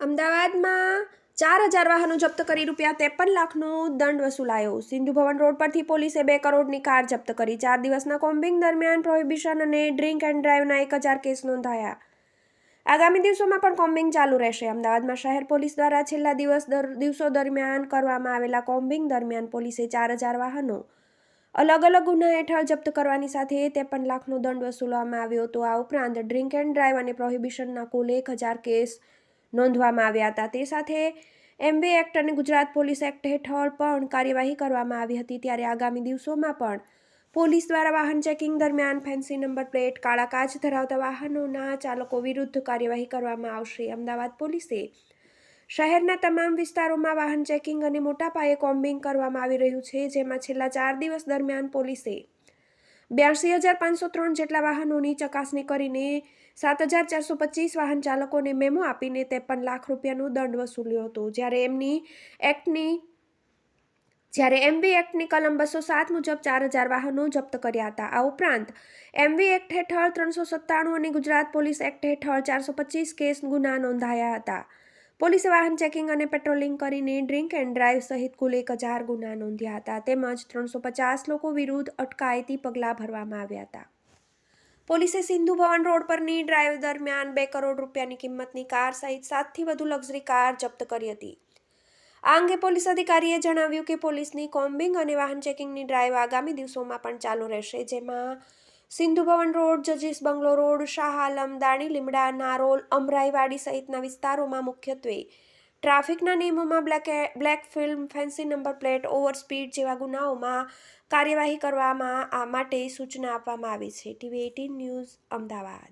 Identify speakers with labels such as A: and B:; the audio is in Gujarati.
A: અમદાવાદમાં 4,000 વાહનો જપ્ત કરી ₹53 લાખનો દંડ વસૂલાયો. સિંધુ ભવન રોડ પરથી પોલીસે 2 કરોડની કાર જપ્ત કરી. 4 દિવસના કોમ્બિંગ દરમિયાન પ્રોહિબિશન અને ડ્રિંક એન્ડ ડ્રાઈવના 1,000 કેસ નોંધાયા. આગામી દિવસોમાં પણ કોમ્બિંગ ચાલુ રહેશે. અમદાવાદમાં શહેર પોલીસ દ્વારા છેલ્લા દિવસો દરમિયાન કરવામાં આવેલા કોમ્બિંગ દરમિયાન પોલીસે 4,000 વાહનો અલગ અલગ ગુના હેઠળ જપ્ત કરવાની સાથે 53 લાખનો દંડ વસૂલવામાં આવ્યો હતો. આ ઉપરાંત ડ્રિંક એન્ડ ડ્રાઈવ અને પ્રોહિબિશનના કુલ 1,000 કેસ નોંધવામાં આવ્યા હતા. તે સાથે એમવી એક્ટ અને ગુજરાત પોલીસ એક્ટ હેઠળ પણ કાર્યવાહી કરવામાં આવી હતી. ત્યારે આગામી દિવસોમાં પણ પોલીસ દ્વારા વાહન ચેકિંગ દરમિયાન ફેન્સી નંબર પ્લેટ, કાળા કાચ ધરાવતા વાહનોના ચાલકો વિરુદ્ધ કાર્યવાહી કરવામાં આવશે. અમદાવાદ પોલીસે શહેરના તમામ વિસ્તારોમાં વાહન ચેકિંગ અને મોટા પાયે કોમ્બિંગ કરવામાં આવી રહ્યું છે, જેમાં છેલ્લા 4 દિવસ દરમિયાન પોલીસે 82,503 જેટલા વાહનોની ચકાસણી કરીને 7,425 વાહન ચાલકોને મેમો આપીને ₹53 લાખ રૂપિયાનો દંડ વસૂલ્યો હતો. જ્યારે એમવી એક્ટની કલમ 207 મુજબ 4,000 વાહનો જપ્ત કર્યા હતા. આ ઉપરાંત એમવી એક્ટ હેઠળ 397 અને ગુજરાત પોલીસ એક્ટ હેઠળ 425 કેસ ગુના નોંધાયા હતા. પોલીસે વાહન ચેકિંગ અને પેટ્રોલિંગ કરીને ડ્રિંક એન્ડ ડ્રાઈવ સહિત કુલ 1,000 ગુના નોંધ્યા હતા. તેમજ 350 લોકો વિરુદ્ધ અટકાયતી પગલાં ભરવામાં આવ્યા હતા. પોલીસે સિંધુ ભવન રોડ પરની ડ્રાઈવ દરમિયાન 2 કરોડ રૂપિયાની કિંમતની કાર સહિત 7થી વધુ લક્ઝરી કાર જપ્ત કરી હતી. આ અંગે પોલીસ અધિકારીએ જણાવ્યું કે પોલીસની કોમ્બિંગ અને વાહન ચેકિંગની ડ્રાઈવ આગામી દિવસોમાં પણ ચાલુ રહેશે, જેમાં સિંધુ ભવન રોડ, જજીસ બંગલો રોડ, શાહ આલમ, દાણી લીમડા, નારોલ, અમરાઈવાડી સહિતના વિસ્તારોમાં મુખ્યત્વે ટ્રાફિકના નિયમોમાં black film, fancy number plate, over speed જેવા ગુનાઓમાં કાર્યવાહી કરવા માટે સૂચના આપવામાં આવી છે. TV18 news, Ahmedabad.